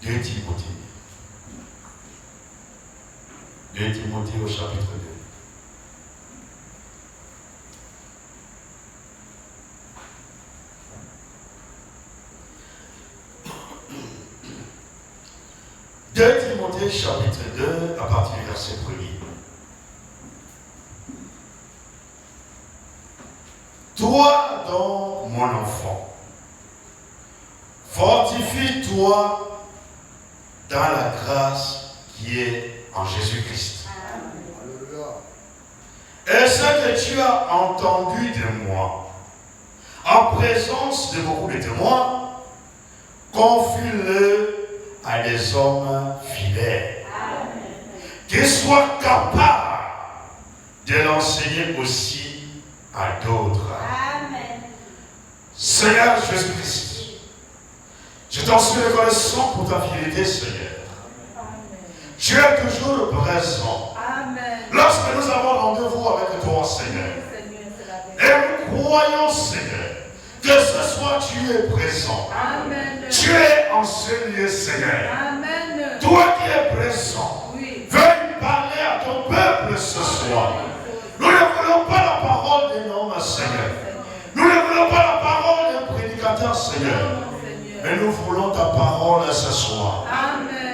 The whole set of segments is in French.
2 Timothée. 2 Timothée au chapitre 2. 2 Timothée chapitre 2 à partir du verset 1er. Toi donc, mon enfant, fortifie-toi dans la grâce qui est en Jésus-Christ. Et ce que tu as entendu de moi, en présence de beaucoup de témoins, confie-le à des hommes fidèles, qui soient capables de l'enseigner aussi à d'autres. Seigneur Jésus-Christ, je t'en suis reconnaissant pour ta fidélité, Seigneur. Tu es toujours présent. Lorsque nous avons rendez-vous avec toi, Seigneur, et nous croyons, Seigneur, que ce soir tu es présent. Tu es en ce lieu, Seigneur. Toi qui es présent, veuille parler à ton peuple ce soir. Nous ne voulons pas la parole d'un homme, Seigneur. Nous ne voulons pas la parole d'un prédicateur, Seigneur. Mais nous voulons ta parole ce soir.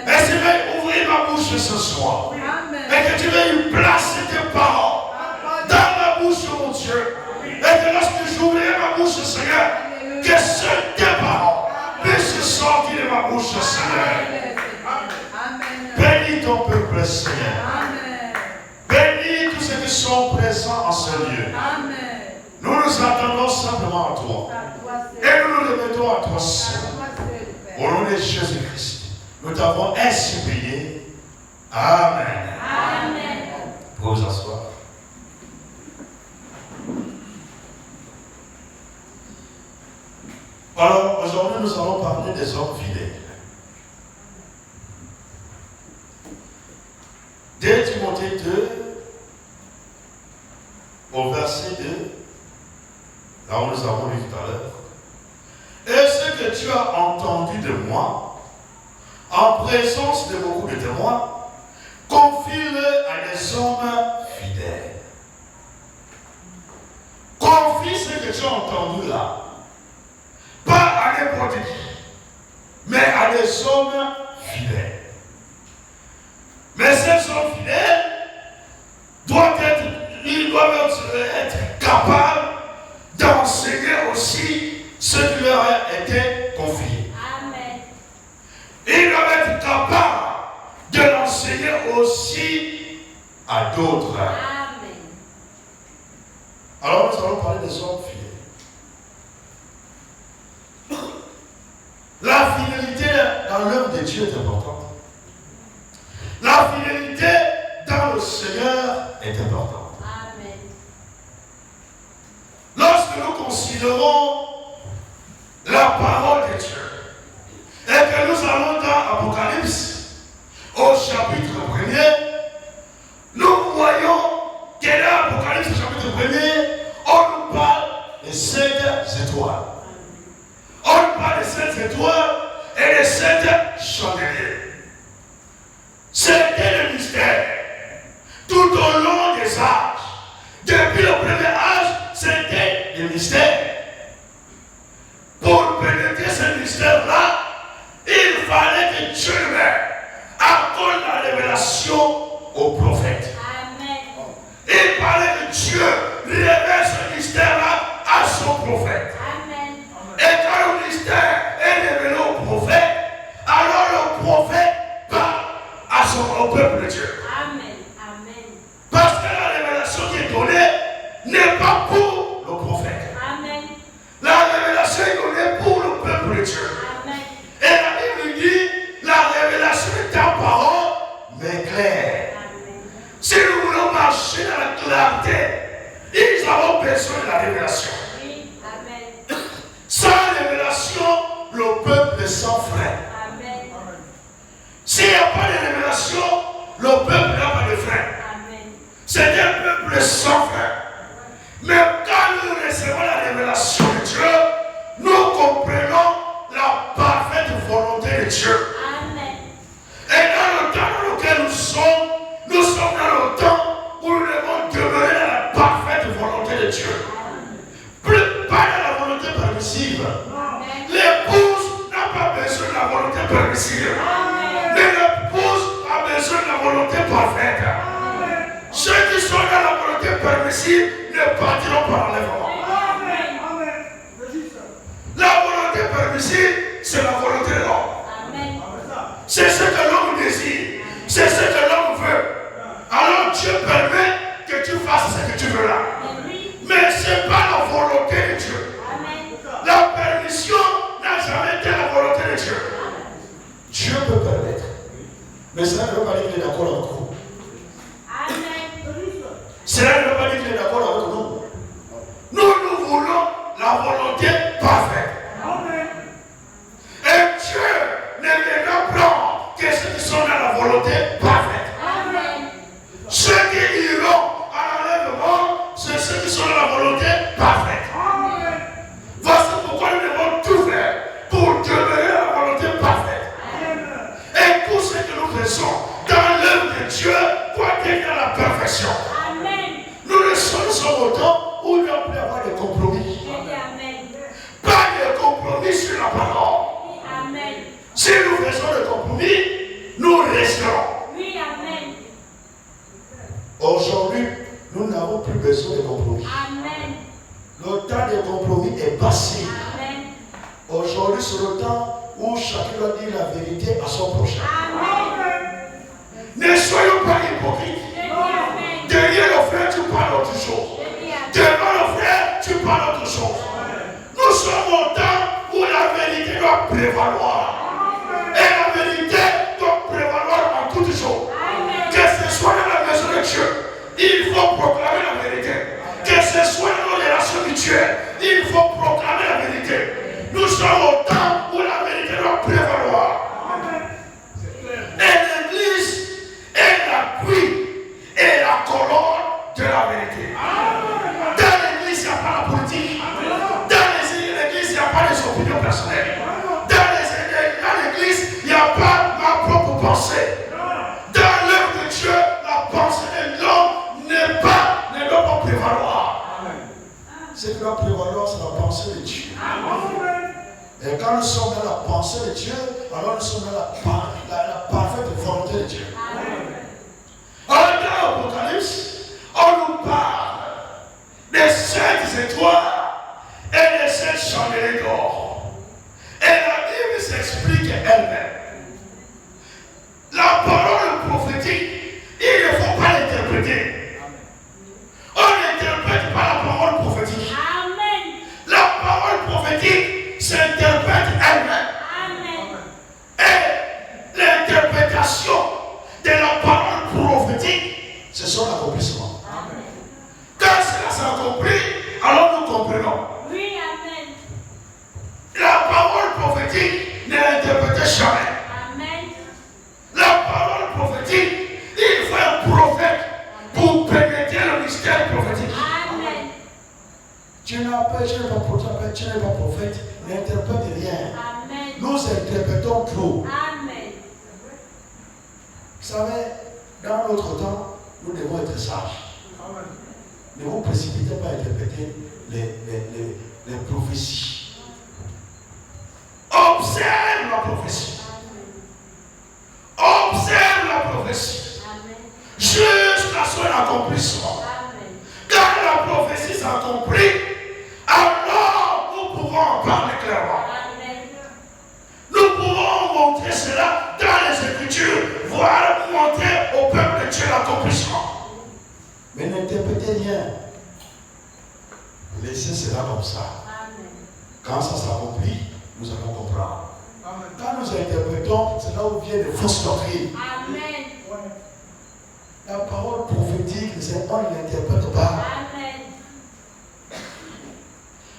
Et tu veux ouvrir ma bouche ce soir. Et que tu veuilles placer tes paroles dans ma bouche, mon Dieu. Et que lorsque j'ouvrirai ma bouche, Seigneur, que seules tes paroles puissent sortir de ma bouche, Seigneur. Bénis ton peuple, Seigneur. Bénis tous ceux qui sont présents en ce lieu. Nous nous attendons simplement à toi. Et nous nous remettons à toi, Seigneur. Au nom de Jésus-Christ, nous t'avons ainsi prié. Amen. Vous vous asseoir. Alors, aujourd'hui, nous allons parler des hommes fidèles. 2 Timothée 2, au verset 2, là où nous avons lu tout à l'heure. Et ce que tu as entendu de moi, en présence de beaucoup de témoins, confie-le à des hommes fidèles. Confie ce que tu as entendu là, pas à n'importe qui, mais à des hommes fidèles. Mais ces hommes fidèles doivent être capables d'enseigner aussi ce qui leur a été confié. Amen. Ils doivent être capables de l'enseigner aussi à d'autres. Amen. Alors nous allons parler des hommes fidèles. La fidélité dans l'œuvre de Dieu est importante. La fidélité dans le Seigneur est importante. Amen. Lorsque nous considérons la parole de Dieu et que nous allons dans Apocalypse au chapitre 1er, nous voyons que dans Apocalypse au chapitre 1er, on nous parle des 7 étoiles. On nous parle des 7 étoiles et des 7 chandeliers. C'était le mystère. Tout au long des âges, depuis le premier âge, c'était le mystère. Pour pénétrer ce mystère-là, il fallait que Dieu lui-même accorde la révélation au prophète. Amen. Il fallait que Dieu révèle ce mystère-là à son prophète. Amen. Et quand le mystère est révélé au prophète, alors le prophète volonté permissive. Mais l'épouse a besoin de la volonté parfaite. Ceux qui sont dans la volonté permissive ne partiront pas l'enlèvement. La volonté permissive, c'est la volonté de l'homme. C'est ce que l'homme désire. C'est ce que l'homme veut. Alors Dieu permet que tu fasses ce que tu veux là. Mais ce n'est pas la volonté de Dieu. La permission n'a jamais été la volonté de Dieu. Dieu peut permettre. Mais cela ne veut pas dire qu'il est d'accord avec vous. Cela ne veut pas dire qu'il est d'accord avec nous. Nous voulons la volonté parfaite. Et Dieu ne viendra prendre que ceux qui sont dans la volonté parfaite. Ceux qui iront à l'enlèvement, c'est ceux qui sont dans la volonté parfaite. Voici pourquoi nous devons tout faire pour demeurer à la volonté parfaite. Et tout ce que nous faisons dans l'œuvre de Dieu doit être dans la perfection. Nous ne sommes au temps où il n'y a plus avoir de compromis. Pas de compromis sur la parole. Si nous faisons le compromis, nous resterons. Aujourd'hui, nous n'avons plus besoin de compromis. Le temps de compromis est passé. Aujourd'hui, c'est le temps où chacun doit dire la vérité à son prochain. Ne soyons pas hypocrites. Derrière le frère, tu parles autre chose. Devant le frère, tu parles autre chose. Nous sommes au temps où la vérité doit prévaloir. Et la vérité doit prévaloir en toutes choses. Que ce soit dans la maison de Dieu, il faut proclamer la vérité. Que ce soit dans nos relations mutuelles, il faut proclamer la vérité. Nous sommes au temps où la vérité doit prévaloir. Et l'Église est l'appui et la colonne de la vérité. Dans l'Église, il n'y a pas la politique. Dans l'Église, il n'y a pas les opinions personnelles. Dans l'Église, il n'y a pas ma propre pensée. Dans l'œuvre de Dieu, la pensée de l'homme ne doit pas prévaloir. Ce qui doit prévaloir, c'est la pensée de Dieu. Et quand nous sommes dans la pensée de Dieu, alors nous sommes dans la parfaite volonté de Dieu. Alors dans l'Apocalypse, on nous parle des 7 étoiles et des 7 chandeliers d'or. Et la Bible s'explique elle-même. La parole prophétique, il ne faut pas l'interpréter. On n'interprète pas la parole prophétique. La parole prophétique s'interprète elle-même. Et l'interprétation de la parole prophétique, c'est son accomplissement. Quand cela s'accomplit, alors nous comprenons. La parole prophétique ne l'interprète jamais. La parole prophétique, il faut un prophète pour pénétrer le mystère prophétique. Tu n'es pas prophète, n'interprète rien. Nous interprétons tout. Vous savez, dans notre temps, nous devons être sages. Ne vous précipitez pas à interpréter les prophéties. Observe la prophétie. Observe la prophétie. Jusqu'à son accomplissement. Quand la prophétie s'accomplit, alors nous pouvons en parler clairement. Nous pouvons montrer cela dans les Écritures, voire montrer au peuple de Dieu l'accomplissement. Mais n'interprétez rien. Laissez cela comme ça. Quand ça s'accomplit, nous allons comprendre. Quand nous interprétons, c'est là où vient les fausses doctrines. La parole prophétique, on ne l'interprète pas.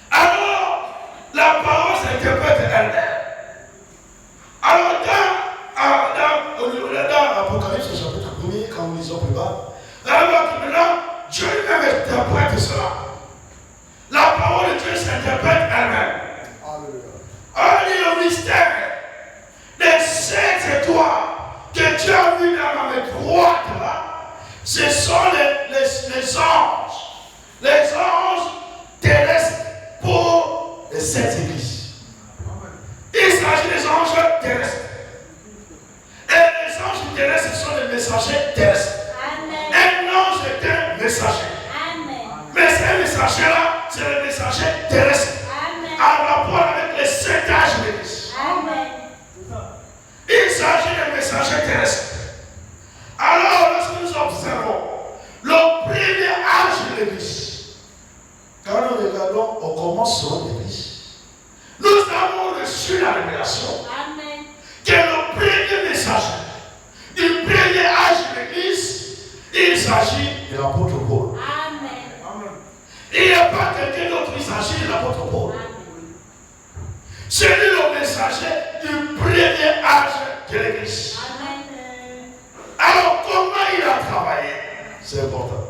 Alors, la parole s'interprète elle-même. Alors, dans l'Apocalypse chapitre 1er, quand nous lisons plus bas, maintenant, Dieu lui-même interprète cela. La parole de Dieu s'interprète elle-même. On lit le mystère des 7 étoiles que Dieu a vu dans la main droite là. Ce sont les anges. Les anges terrestres pour les 7 églises. Il s'agit des anges terrestres. terrestres, ce sont des messagers terrestres. Un ange est un messager. Mais ces messagers-là, c'est les messagers terrestres. En rapport avec les 7 âges de l'Église. Il s'agit de messagers terrestres. Alors, lorsque nous observons le premier âge de l'Église, quand nous regardons au commencement de l'Église, nous avons reçu la révélation que le premier messager du premier âge de l'Église, il s'agit de l'apôtre Paul. Il n'y a pas quelqu'un d'autre, il s'agit de l'apôtre Paul. C'est lui le messager du premier âge de l'Église. Alors, comment il a travaillé? C'est important.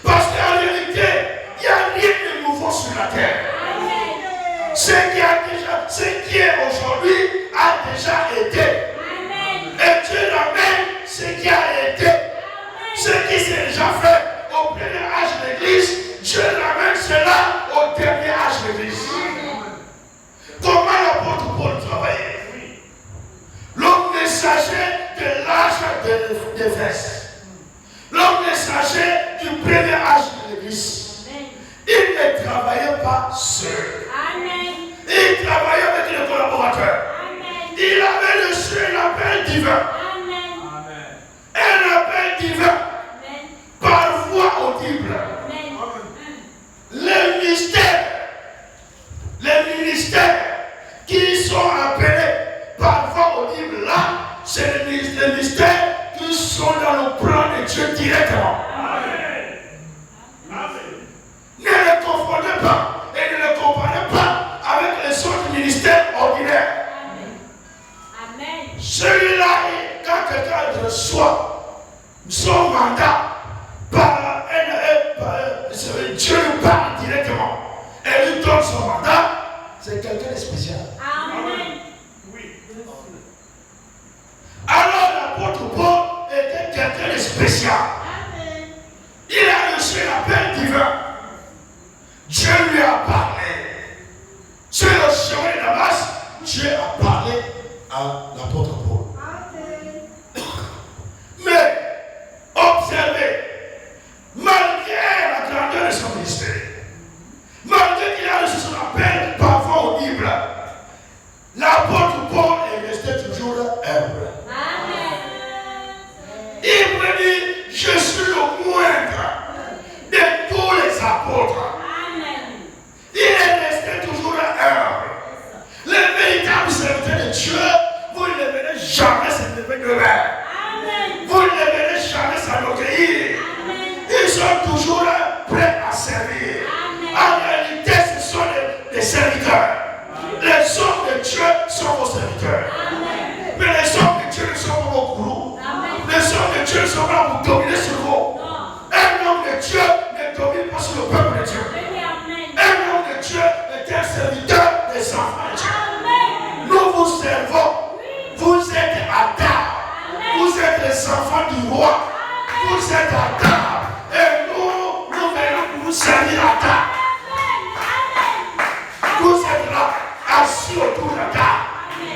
Parce qu'en vérité, il n'y a rien de nouveau sur la terre. Ce qui est aujourd'hui a déjà été. Et Dieu ramène ce qui a été. Ce qui s'est déjà fait au premier âge de l'Église, Dieu ramène cela au dernier âge de l'Église. Comment l'apôtre Paul travaillait? L'homme messager de l'âge d'Éphèse, l'homme messager du premier âge de l'Église, il ne travaillait pas seul. Il travaillait avec les collaborateurs. Il avait reçu un appel divin. Un appel divin. Par voix audible. Les ministères qui sont appelés par voix audible là, c'est les ministères qui sont dans le plan de Dieu directement. Ne les confondez pas et ne les comparez pas avec les autres ministères ordinaires. Celui-là, quand quelqu'un reçoit son mandat par Dieu lui parle directement et lui donne son mandat, c'est quelqu'un de spécial. Amen. Oui. Alors l'apôtre Paul était quelqu'un de spécial. Amen. Il a reçu l'appel divin. Dieu lui a parlé. Sur le chemin de Damas, Dieu a parlé à l'apôtre Paul. Amen. Mais observez, malgré la grandeur de son ministère, malgré qu'il a reçu son appel par voix audible, l'apôtre Paul est resté toujours humble. Amen. Il me dit, je suis le moindre de tous les apôtres. Amen. Il est resté toujours humble. Les véritables serviteurs de Dieu, vous ne les verrez jamais s'élever de l'air. Vous ne les verrez jamais s'enorgueillir. Ils sont toujours prêts à servir. Amen. En réalité, ce sont des serviteurs. Les hommes de Dieu sont vos serviteurs. Amen. Mais les hommes de Dieu ne sont pas vos gourous. Les hommes de Dieu ne sont pas pour dominer sur vous. Un homme de Dieu ne domine pas sur le peuple de Dieu. Un homme de Dieu est un serviteur des enfants de Dieu. Amen. Nous vous servons. Vous êtes à table. Vous êtes les enfants du roi. Vous êtes à table. Et nous venons pour vous servir à table. Vous êtes là, assis autour de la table.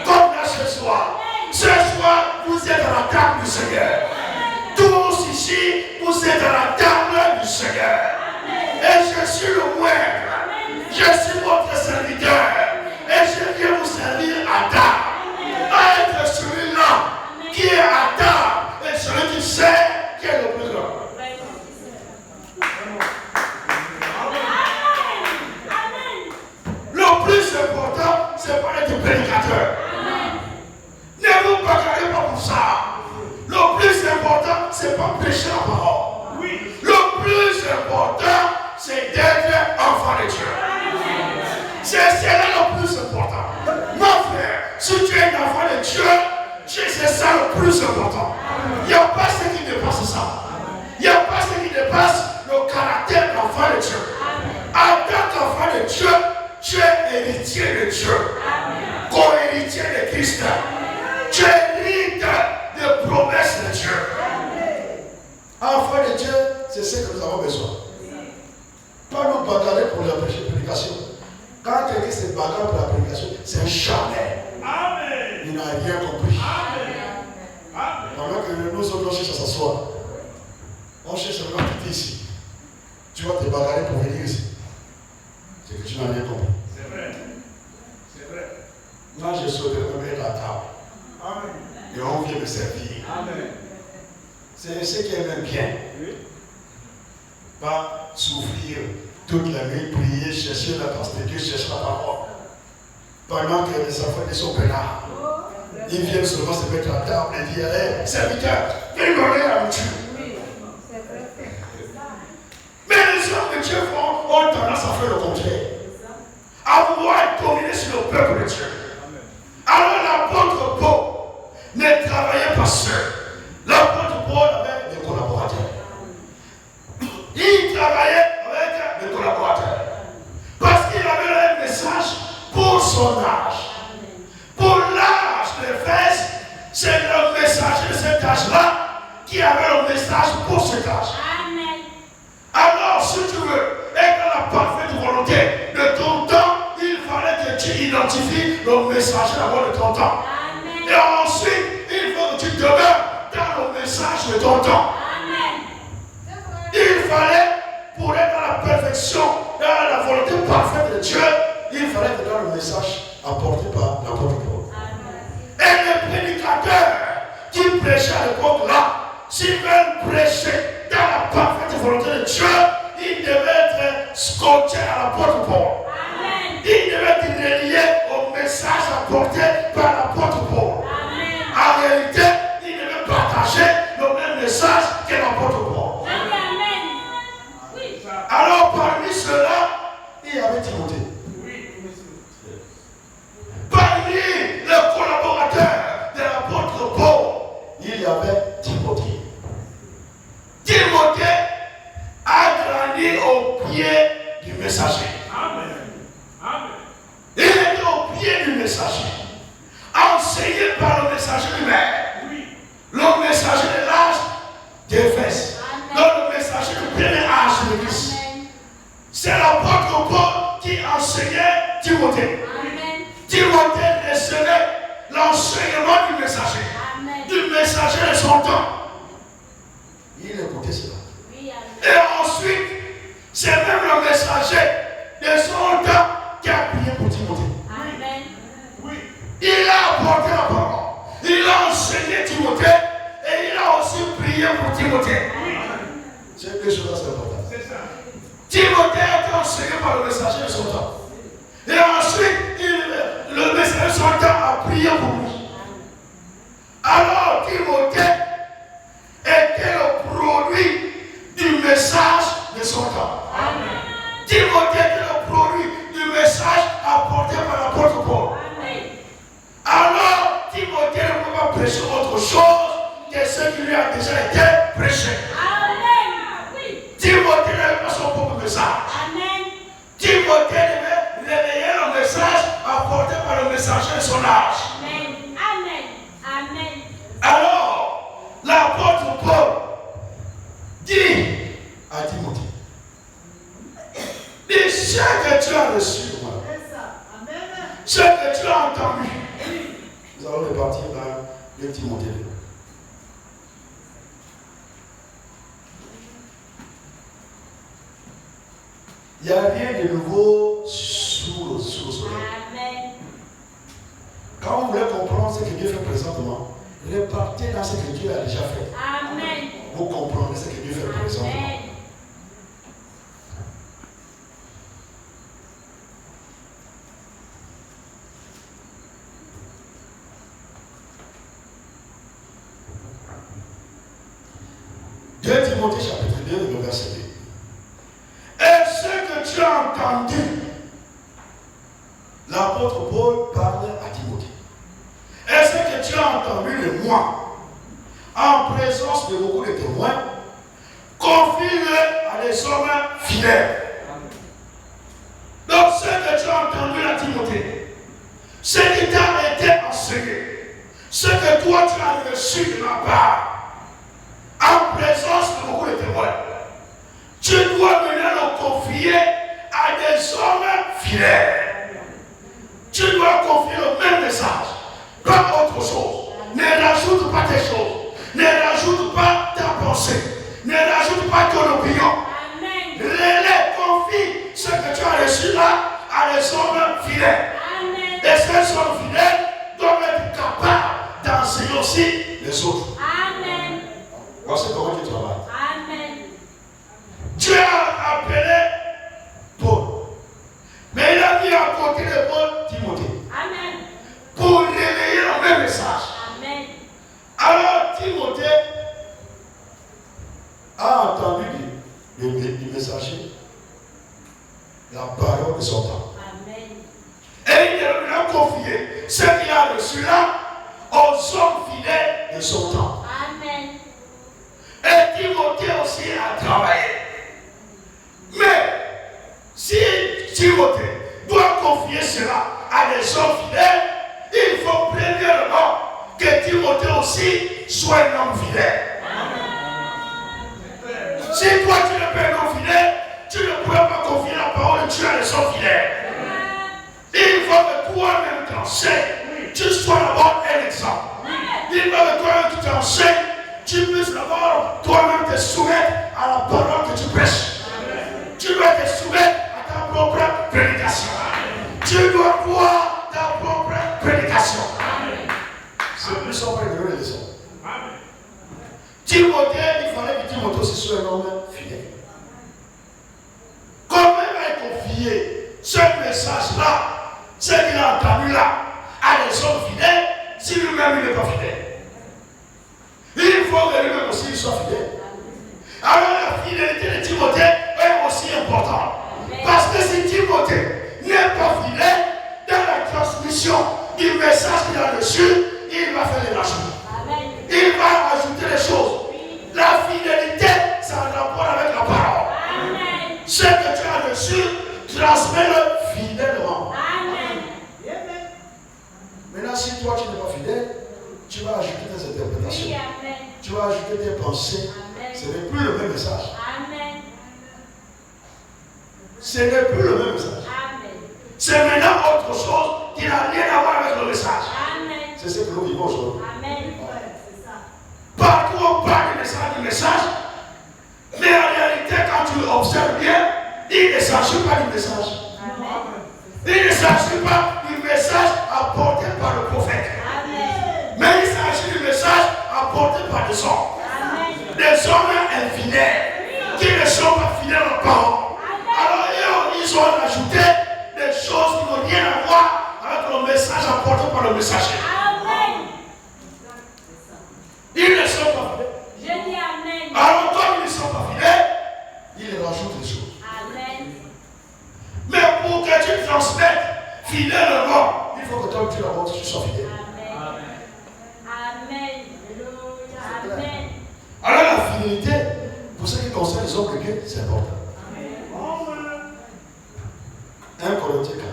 Comme là ce soir. Ce soir, vous êtes à la table du Seigneur. Tous ici, vous êtes à la table du Seigneur. Et je suis le moindre. Je suis votre serviteur. Et je viens vous servir à table. Être celui-là qui est à table et celui qui sait qui est le plus grand. Le plus important, c'est pas être prédicateur. Ne vous bagarrez pas pour ça. Le plus important, c'est pas prêcher la parole. Oui. Le plus important, c'est d'être enfant de Dieu. C'est là le plus important. Mon frère, si tu es un enfant de Dieu, c'est ça le plus important. Il n'y a pas ce qui dépasse ça. Il n'y a pas ce qui dépasse le caractère d'enfant de Dieu. En tant qu'enfant de Dieu, tu es héritier de Dieu. Co-héritier de Christ. Tu hérites des promesses de Dieu. Enfant de Dieu, c'est ce que nous avons besoin. Pas nous bagarrer pour la prédication. Quand quelqu'un se bagarre pour la prédication, c'est un charnel. Il n'a rien compris. Amen. Pendant que nous autres, on cherche à s'asseoir. On cherche à quitter ici. Tu vas te bagarrer pour venir ici. C'est que tu n'as rien compris. C'est vrai. C'est vrai. Moi, je souhaiterais me mettre à table. Amen. Et on vient me servir. Amen. C'est ce qui est même bien. Oui. Pas souffrir toute la nuit, prier, chercher la grâce de Dieu, chercher la parole. Pendant que les enfants ne sont pas là. Ils viennent seulement se mettre à table et dire, allez, serviteur, viens donner à Dieu. Mais les hommes de Dieu ont tendance à faire le contraire. À vouloir dominer sur le peuple de Dieu. Alors l'apôtre Paul ne travaillait pas seul. L'apôtre Paul avait des collaborateurs. Il travaillait avec des collaborateurs. Parce qu'il avait un message pour son âge. Pour l'âge d'Éphèse, c'est le messager de cet âge-là qui avait le message pour cet âge. Amen. Alors, si tu veux être dans la parfaite volonté de ton temps, il fallait que tu identifies le messager d'abord de ton temps. Amen. Et ensuite, il faut que tu demeures dans le message de ton temps. Amen. Il fallait, pour être dans la perfection, dans la volonté parfaite de Dieu, il fallait que dans le message apporté par l'apôtre Paul. Et les prédicateurs qui prêchaient à l'époque-là, s'ils veulent prêcher dans la parfaite volonté de Dieu, ils devaient être scotchés à l'apôtre Paul. Amen. Ils devaient être reliés au message apporté par l'apôtre Paul. Amen. En réalité, ils devaient partager le même message que l'apôtre Paul. Amen. Oui. Alors parmi ceux-là, il y avait Timothée. Parmi les collaborateurs de l'apôtre Paul, il y avait Timothée. Timothée a grandi au pied du messager. Amen. Amen. Il était au pied du messager, enseigné par le messager lui-même. Oui. Le messager de l'âge d'Éphèse. Donc le messager du premier âge de l'Église. C'est l'apôtre Paul qui enseignait Timothée. Amen. Timothée recevait l'enseignement du messager. Amen. Du messager de son temps. Il écoutait cela. Oui, et ensuite, c'est même le messager de son temps qui a prié pour Timothée. Amen. Oui. Il a apporté la parole. Il a enseigné Timothée et il a aussi prié pour Timothée. Oui. C'est deux choses assez importantes. C'est ça. Timothée a été enseigné par le messager de son temps. Et ensuite, le messager de son temps a prié pour lui. Alors, Timothée était le produit du message de son temps. Amen. Timothée était le produit du message apporté par l'apôtre Paul. Amen. Alors, Timothée ne peut pas prêcher autre chose que ce qui lui a déjà été prêché. Amen. Oui. Timothée n'avait pas son propre message. Amen. Timothée devait réveiller le message apporté par le messager de son âge. Amen. Amen. Amen. Alors, l'apôtre Paul dit à Timothée, dis ce que tu as reçu, moi, ce que tu as entendu. Nous allons repartir dans le Timothée. Il n'y a rien de nouveau sous le soleil. Amen. Quand vous voulez comprendre ce que Dieu fait présentement, repartez dans ce que Dieu a déjà fait. Amen. Vous comprenez ce que Dieu fait présentement. Amen. Timothée chapitre 2, le verset 2. Et ce que tu as entendu, l'apôtre Paul parle à Timothée. Et ce que tu as entendu de moi, en présence de beaucoup de témoins, confie-le à des hommes fidèles. Donc ce que tu as entendu à Timothée, ce qui t'a été enseigné, ce que toi tu as reçu de ma part, en présence de beaucoup de témoins, tu dois venir le confier à des hommes fidèles. Tu dois confier le même message, pas autre chose. Ne rajoute pas tes choses. aussi les autres. Amen. Voici comment tu travailles. Amen. Dieu a appelé Paul. Mais il a mis à côté de Paul Timothée. Amen. Pour réveiller le même message. Amen. Alors Timothée a entendu le messager, la parole de son temps. Amen. Et il a confié ce qu'il a reçu là aux hommes fidèles de son temps. Amen. Et Timothée aussi a travaillé. Mais si Timothée doit confier cela à des hommes fidèles, il faut premièrement que Timothée aussi soit un homme fidèle. Si toi tu n'es pas un homme fidèle, tu ne pourras pas confier la parole de Dieu à des hommes fidèles. Il faut que toi-même t'enseignes, tu sois d'abord un exemple. Il faut que toi-même tu t'enseignes, tu puisses d'abord toi-même te soumettre à la parole que tu prêches. Tu dois te soumettre à ta propre prédication. Tu dois voir ta propre prédication. C'est plus simple de donner les leçons. Timothée, il fallait que Timothée aussi soit un homme fidèle. Comment il va confier ce message-là, ce qu'il a entendu là, à des hommes fidèles, si lui-même il n'est pas fidèle? Il faut que lui-même aussi il soit fidèle. Alors la fidélité de Timothée est aussi importante. Parce que si Timothée n'est pas fidèle dans la transmission du message qu'il a reçu, il va faire des rajouts. Il va ajouter les choses. La fidélité, ça a un rapport avec la parole. Amen. Ce que tu as reçu, transmets-le fidèlement. Amen. Maintenant, si toi tu n'es pas fidèle, tu vas ajouter des interprétations. Oui, amen. Tu vas ajouter des pensées. Amen. Ce n'est plus le même message. Amen. Ce n'est plus le même message. Amen. C'est maintenant autre chose qui n'a rien à voir avec le message. Amen. C'est ce que nous vivons aujourd'hui. Amen. Partout on parle du message, mais en réalité, quand tu observes bien, il ne s'agit pas du message. Amen. Il ne s'agit pas du message apporté par le prophète. Amen. Mais il s'agit du message apporté par des hommes. Amen. Des hommes infidèles qui ne sont pas fidèles aux parents. Alors ils ont ajouté des choses qui n'ont rien à voir avec le message apporté par le messager. Amen. Ils ne sont pas fidèles. Je dis amen. Alors comme ils ne sont pas fidèles, ils rajoutent des choses. Amen. Mais pour que tu transmettes fidèlement, il faut que toi tu l'apportes, tu sois fidèle. Amen. Amen. Amen. Alors la fidélité, pour ce qui concerne les hommes de Dieu, c'est important. Amen. 1 Corinthiens 4.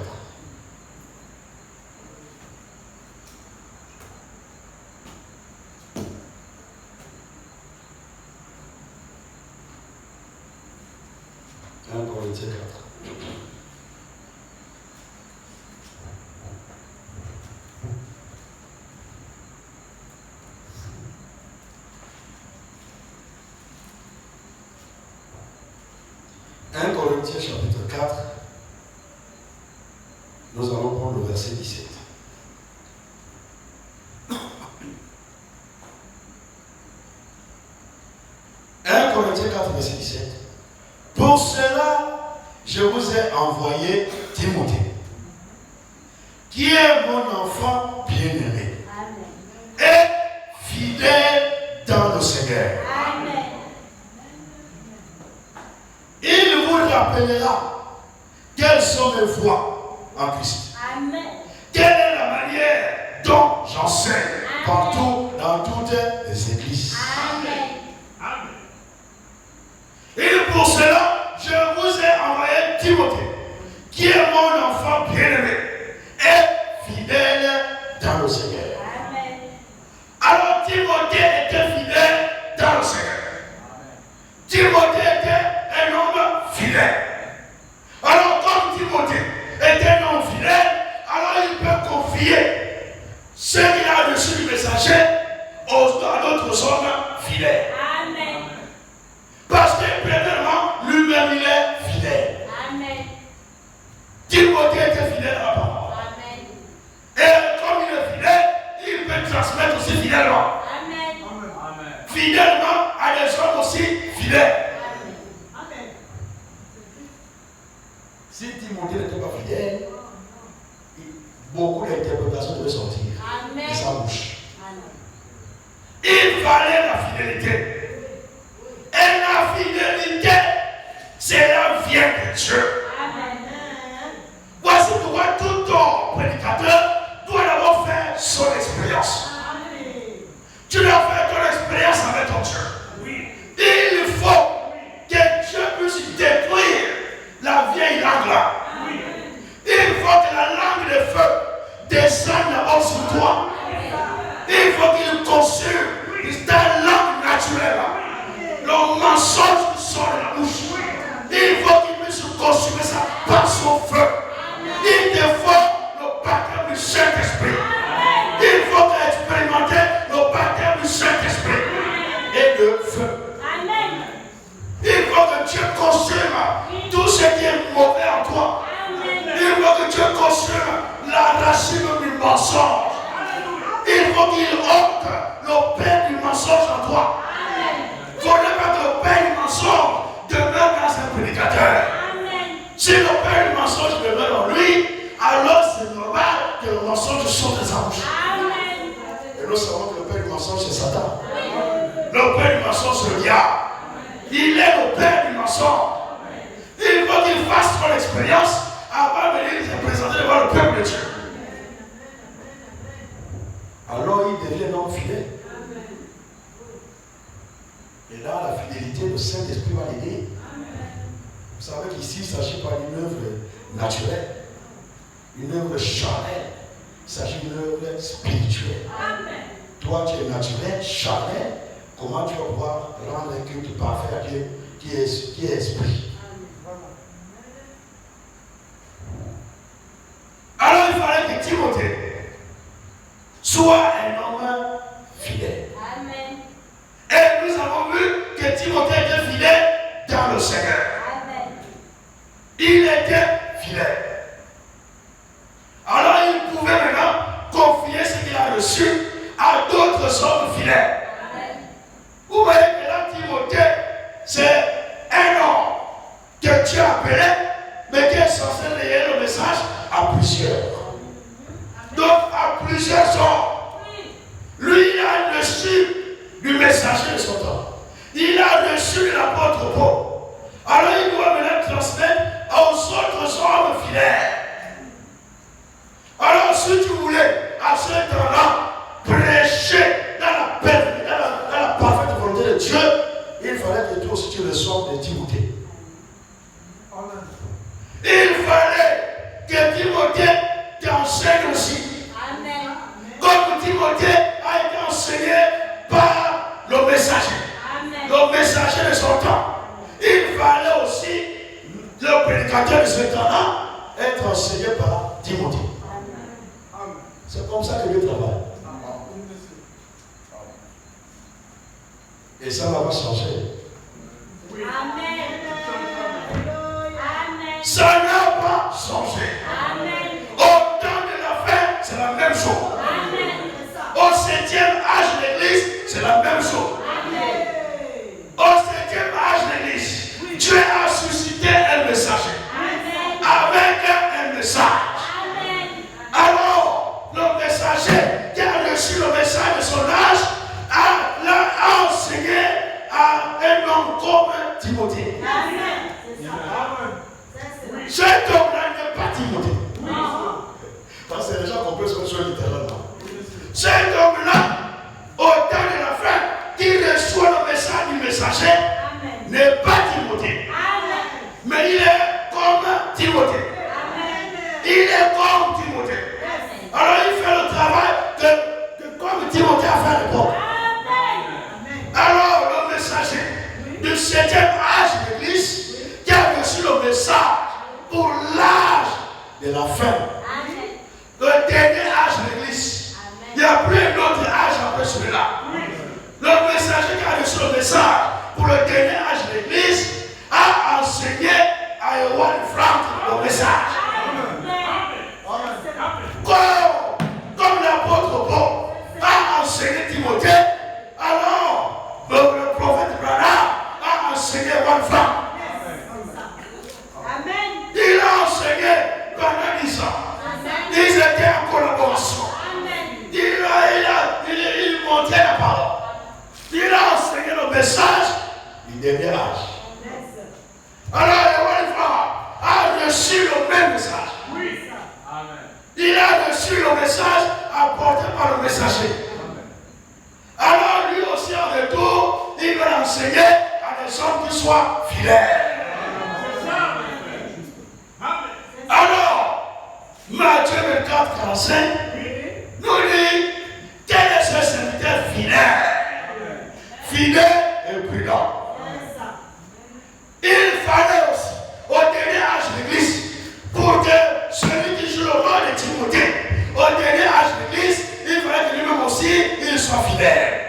Corinthiens 4. Corinthiens chapitre 4, nous allons prendre le verset 17. 1 Corinthiens 4, verset 17. Pour cela, je vous ai envoyé Timothée, qui est mon enfant bien-aimé et fidèle dans le Seigneur. Amen. Il vous rappellera quelles sont mes voies en Christ. Amen. Quelle est la manière dont j'enseigne partout dans toutes les églises. Amen. Amen. Et pour cela, je vous ai envoyé Timothée, qui est mon enfant bien-aimé et fidèle dans le Seigneur. Amen. Alors Timothée était fidèle dans le Seigneur. Timothée était un homme fidèle. Alors comme Timothée était un homme fidèle, alors il peut confier ce qu'il a reçu du messager à d'autres hommes fidèles. Amen. Parce que premièrement, lui-même il est fidèle. Amen. Timothée était fidèle à la parole. Amen. Et comme il est fidèle, il peut transmettre aussi fidèlement. Fidèlement à des hommes aussi fidèles. Si Timothée n'était pas fidèle, beaucoup d'interprétations devaient sortir de sa bouche. Il fallait la fidélité. Et la fidélité, c'est la vient de Dieu. Voici pourquoi tout ton prédicateur doit d'abord faire son expérience. Tu dois faire ton expérience avec ton Dieu. Il faut que Dieu puisse détruire la vieille langue là. Il faut que la langue de feu descende d'abord sur toi. Il faut qu'il consume ta langue naturelle là. Le mensonge qui sort de la bouche. Il faut qu'il puisse consumer ça par son feu. Il te faut le baptême du Saint-Esprit. Il faut expérimenter le baptême du Saint-Esprit et de feu. Il faut que Dieu consume tout ce qui est mauvais en toi. Il faut que Dieu consume la racine du mensonge. Il faut qu'il ôte le père du mensonge en toi. Il ne faudrait pas que le père du mensonge demeure dans un prédicateur. Si le père du mensonge demeure en lui, alors c'est normal que le mensonge sorte de sa bouche. Et nous savons que le père du mensonge c'est Satan. Le père du mensonge c'est le diable. Il est le père du mensonge. Il faut qu'il fasse son expérience avant de venir se présenter devant le peuple de Dieu. Alors il devient un homme fidèle. Et là, la fidélité, le Saint-Esprit va l'aider. Vous savez qu'ici, il ne s'agit pas d'une œuvre naturelle, une œuvre charnelle. Il s'agit d'une œuvre spirituelle. Toi, tu es naturel, charnel. Comment tu vas pouvoir rendre un culte parfait à Dieu qui est esprit? Alors, il fallait que Timothée soit un homme fidèle. Amen. Et nous avons vu que Timothée était fidèle dans le Seigneur. Amen. Il était fidèle. Alors il pouvait maintenant confier ce qu'il a reçu à d'autres hommes fidèles. Amen. Vous voyez que là, Timothée, c'est un homme que Dieu a appelé, mais qui est censé relayer le message à plusieurs. Amen. Donc à plusieurs hommes. Lui, il a reçu du messager de son temps. Il a reçu l'apôtre Paul. Alors il doit maintenant transmettre aux autres hommes fidèles. Alors si tu voulais à ce temps-là prêcher dans la parfaite volonté de Dieu, il fallait que toi aussi tu reçoives de Timothée. Il fallait que Timothée t'enseigne aussi. Amen. Comme Timothée a été enseigné par le messager. Amen. Le messager de son temps. Il fallait aussi, le prédicateur de ce temps-là, être enseigné par Timothée. Amen. C'est comme ça que Dieu travaille. Et ça va pas changer. Oui. Amen. Amen. Ça n'a pas changé. Amen. Au temps de la fin, c'est la même chose. Amen. Au 7e âge de l'Église, c'est la même chose. Amen. Au 7e âge de l'Église, Dieu a suscité un messager. Amen. Avec un message. Amen. Alors, le messager qui a reçu le message de son âge a enseigné à un homme comme Timothée. Amen. Cet homme-là n'est pas Timothée. Non. Parce que les gens comprennent ce que je dis littéralement. Cet homme-là, au temps de la fin, qui reçoit le message du messager, n'est pas Timothée. Amen. Mais il est comme Timothée. Amen. Il est comme Timothée. Amen. Alors il fait le travail que comme Timothée a fait à l'époque. Alors le messager du 7e âge de l'Église qui a reçu le message pour l'âge de la fin. Amen. Le dernier âge de l'Église. Amen. Il n'y a plus un autre âge après celui-là. Le messager qui a reçu le message pour le dernier âge de l'Église a enseigné à Erwan Frank le message. Comme l'apôtre Paul a enseigné Timothée. la parole. Il a enseigné le message du dernier âge. Alors, Ewa a reçu le même message. Oui. Amen. Il a reçu le message apporté par le messager. Alors, lui aussi, en retour, il va l'enseigner à des hommes qui soient fidèles. Alors, Matthieu 24, 45 nous dit quel est ce serviteur fidèle? Fidèle et prudent. Il fallait aussi, au dernier âge de l'Église, pour que celui qui joue le rôle de Timothée, au dernier âge de l'Église, il fallait que lui-même aussi, il soit fidèle.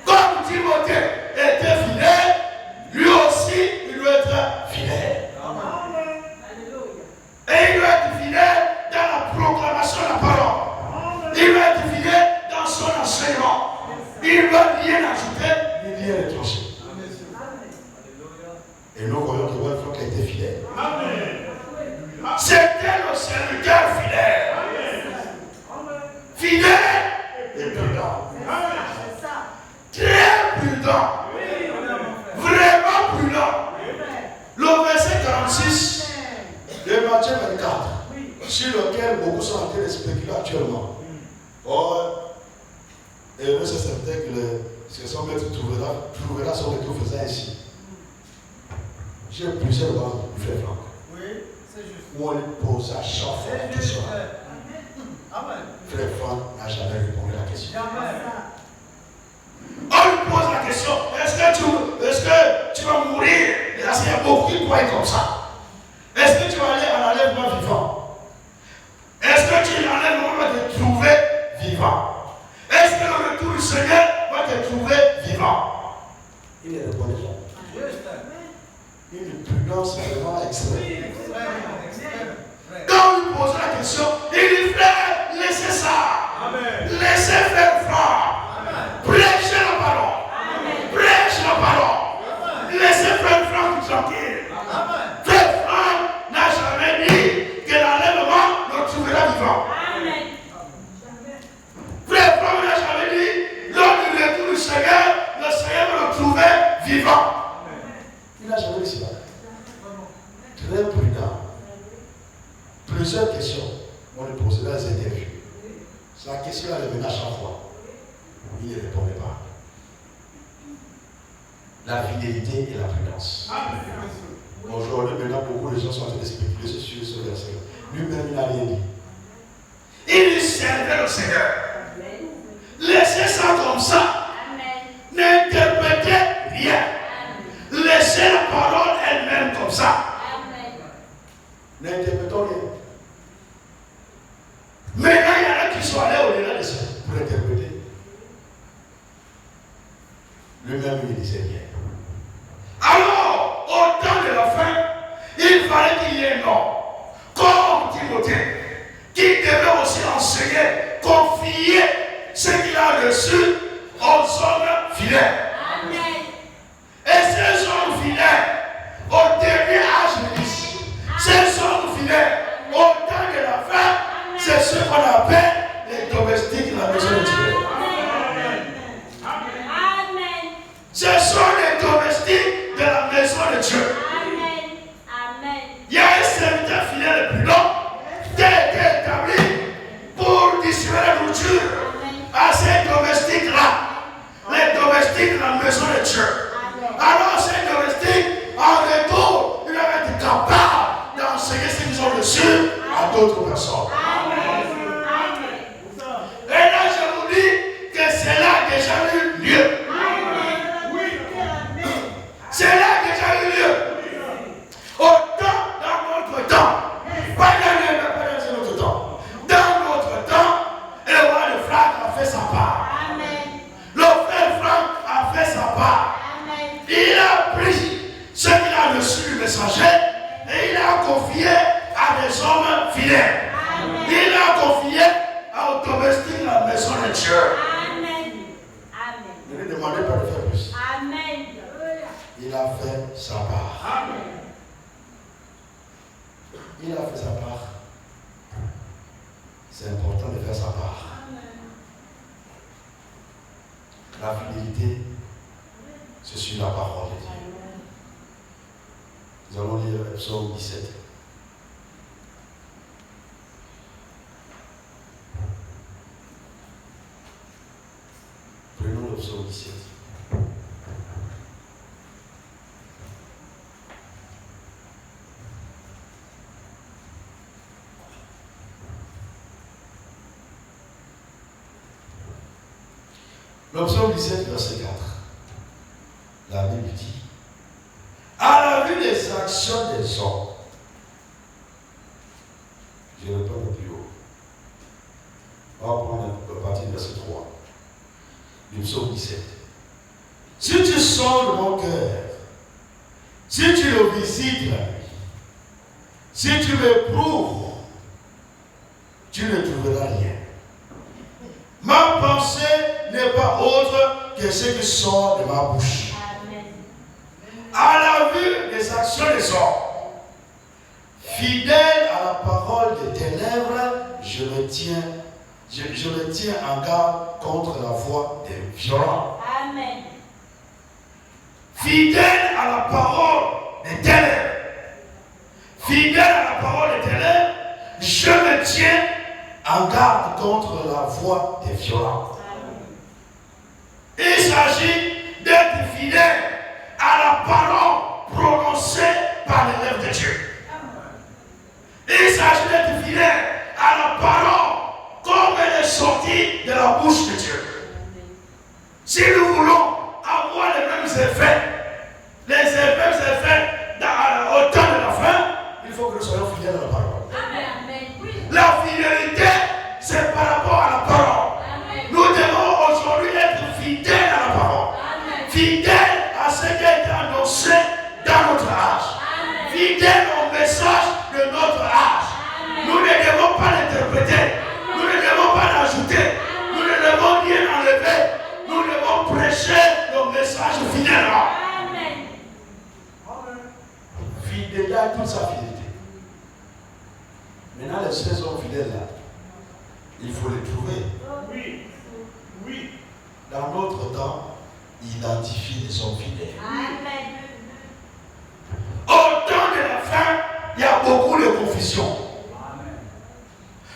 Comme Timothée était fidèle, lui aussi, il doit être fidèle. Et il doit être fidèle dans la proclamation de la parole. Il doit être fidèle dans son enseignement. Il ne doit rien ajouter, ni rien retrancher. Et nous voyons que votre frère était fidèle. C'était le serviteur fidèle. Fidèle et prudent. Très prudent. Vraiment prudent. Le verset 46 de Matthieu 24, sur lequel beaucoup sont en train de spéculer actuellement. Or, et le serviteur que son maître trouvera son retour faisant ainsi. J'ai plusieurs bandes du frère Franck. Oui, c'est juste. Où on lui pose à chaque fois la question. Amen. Frère Franck n'a jamais répondu à la question. Jamais. On lui pose la question, est-ce que tu vas mourir? Et là, il y a beaucoup qui croient comme ça. Est-ce que tu vas aller à l'enlèvement vivant? Est-ce que tu l'enlèvement va te trouver vivant? Est-ce que le retour du Seigneur va te trouver vivant? Il est répondre déjà. Une prudence vraiment extrême. Quand on lui pose la question, il dit frère, laissez ça. Amen. Laissez faire Franck. Prêchez la parole. Prêchez la parole. Laissez faire Franck tranquille. Frère Franck n'a jamais dit que l'enlèvement le trouvera vivant. Frère Franck n'a jamais dit lors du retour du Seigneur, le Seigneur va le trouver vivant. Il n'a jamais dit cela. Très prudent. Plusieurs questions. On lui posait dans les interviews. Sa question elle revenait à chaque fois. Il ne répondait pas. La fidélité et la prudence. Aujourd'hui, maintenant, beaucoup de gens sont en train de spéculer sur ce verset. Lui-même, il n'a rien dit. Il servait le Seigneur. Laissez ça comme ça. N'interprétez rien. Laissez la parole elle-même comme ça. N'interprétons rien. Maintenant, il y en a qui sont allés au-delà de ça pour interpréter. Lui-même, il disait rien. Alors, au temps de la fin, il fallait qu'il y ait un homme, comme Timothée, qui devait aussi enseigner, confier ce qu'il a reçu aux hommes fidèles. Et ces hommes fidèles, au dernier âge de l'Église, ces hommes fidèles, au temps de la fin, c'est ce qu'on appelle les domestiques de la maison de Dieu. Ce sont les domestiques de la maison de Dieu. Il y a un serviteur fidèle et prudent qui a été établi pour distribuer la nourriture à ces domestiques-là. La fidélité, c'est sur la parole de Dieu. Nous allons lire le psaume 17. Prenons le psaume 17. Le psaume 17, verset 4. La Bible dit, à la vue des actions des hommes, je reprends le plus haut. On va prendre le parti du verset 3. Du psaume 17. Si tu sondes mon cœur, si tu le visites la nuit, si tu m'éprouves, tu ne trouveras rien. Ma pensée n'est pas autre que ce qui sort de ma bouche. Amen. À la vue des actions des hommes, fidèle à la parole de tes lèvres, je me tiens en garde contre la voix des violents. Amen. Fidèle à la parole de tes lèvres, fidèle à la parole de tes lèvres, je me tiens en garde contre la voix des violents. Il s'agit d'être fidèle à la parole prononcée par les lèvres de Dieu. Il s'agit d'être fidèle à la parole comme elle est sortie de la bouche de Dieu. Si nous voulons avoir les mêmes effets, au temps de la fin, il faut que nous soyons fidèles à la parole. La fidélité, c'est par rapport à la parole. Amen. Nous devons aujourd'hui être fidèles à la parole. Amen. Fidèles à ce qui a été annoncé dans notre âge. Amen. Fidèles au message de notre âge. Amen. Nous ne devons pas l'interpréter. Amen. Nous ne devons pas l'ajouter. Amen. Nous ne devons rien enlever. Nous devons prêcher le message fidèlement. Amen. Fidèle à toute sa fidélité. Maintenant, les 16 hommes fidèles là, il faut les trouver. Oui. Oui. Dans notre temps, identifier les hommes fidèles. Amen. Au temps de la fin, il y a beaucoup de confusion. Amen.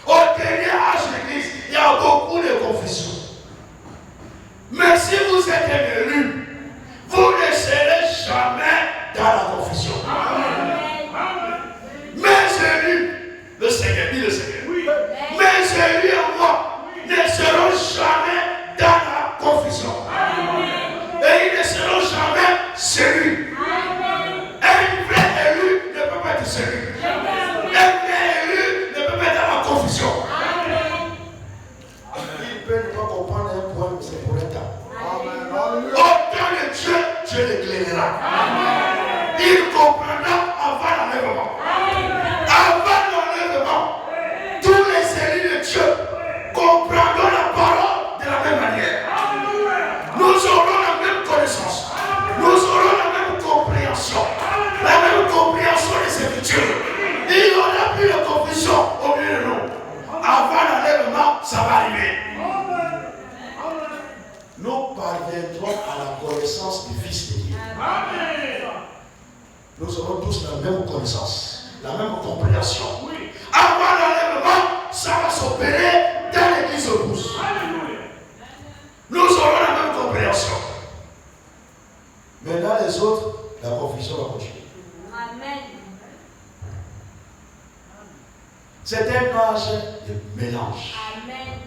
Au dernier âge de l'Église, il y a beaucoup de confusion. Mais si vous êtes un élu, vous ne serez jamais dans la confusion. Amen. Mes élus, le Seigneur, dit le Seigneur. Oui. Mes élus et moi ne seront jamais dans la confusion. Amen. Et ils ne seront jamais séduits. Un vrai élu ne peut pas être séduit. Un vrai élu ne peut pas être dans la confusion. Il peut ne pas comprendre un point, mais c'est pour un temps. Au temps de Dieu, Dieu l'éclairera. Il comprendra avant l'enlèvement. Avant l'enlèvement, tous les élus de Dieu comprendront la parole de la même manière. Nous aurons la même connaissance. Nous aurons la même compréhension. La même compréhension des Écritures. Il n'y aura plus de confusion au milieu de nous. Avant l'enlèvement, ça va arriver. Nous parviendrons à la connaissance du Fils de Dieu. Nous aurons tous la même connaissance, la même compréhension. Oui. Avant l'enlèvement, ça va s'opérer dans l'église de tous. Nous aurons la même compréhension. Mais dans les autres, la confusion va continuer. Amen. C'est un âge de mélange. Amen.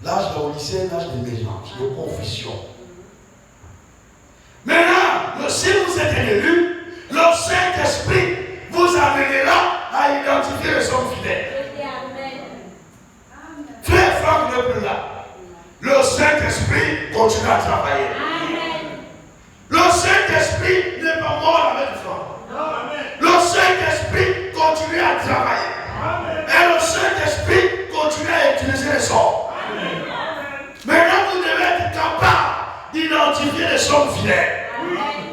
L'âge de lycée est un âge de mélange, de confusion. Maintenant, si vous êtes un élu, le Saint-Esprit vous amènera à identifier les hommes fidèles. Frère Franck n'est plus là. Le Saint-Esprit continue à travailler. Amen. Le Saint-Esprit n'est pas mort avec Franck. Le Saint-Esprit continue à travailler. Amen. Et le Saint-Esprit continue à utiliser les hommes. Maintenant, vous devez être capable d'identifier les hommes fidèles. Amen.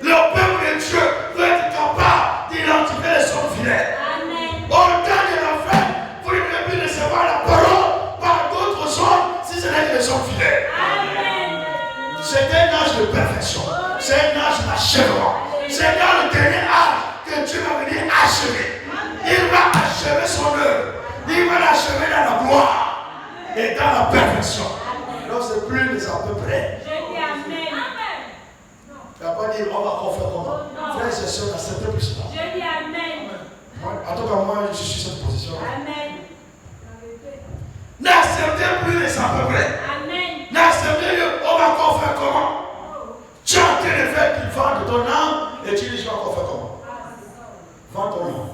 Le peuple de Dieu doit être capable d'identifier les hommes fidèles. Amen. Au temps de la fin, vous ne devez plus recevoir la parole par d'autres hommes si ce n'est que les hommes fidèles. Amen. C'est un âge de perfection. C'est un âge d'achèvement. C'est dans le dernier âge que Dieu va venir achever. Il va achever son œuvre. Il va l'achever dans la gloire et dans la perfection. Donc c'est plus les à peu près. Je dis Amen. Il n'a pas dit on va encore faire comment. Frères et sœurs, n'acceptez plus cela. Je dis Amen. En tout cas, moi, je suis cette position. Amen. N'acceptez plus les à peu près. Amen. N'acceptez plus, on va encore faire comment. Tu es en train de faire qu'il vende ton âme et tu dis je vais encore faire comment. Vends ton âme.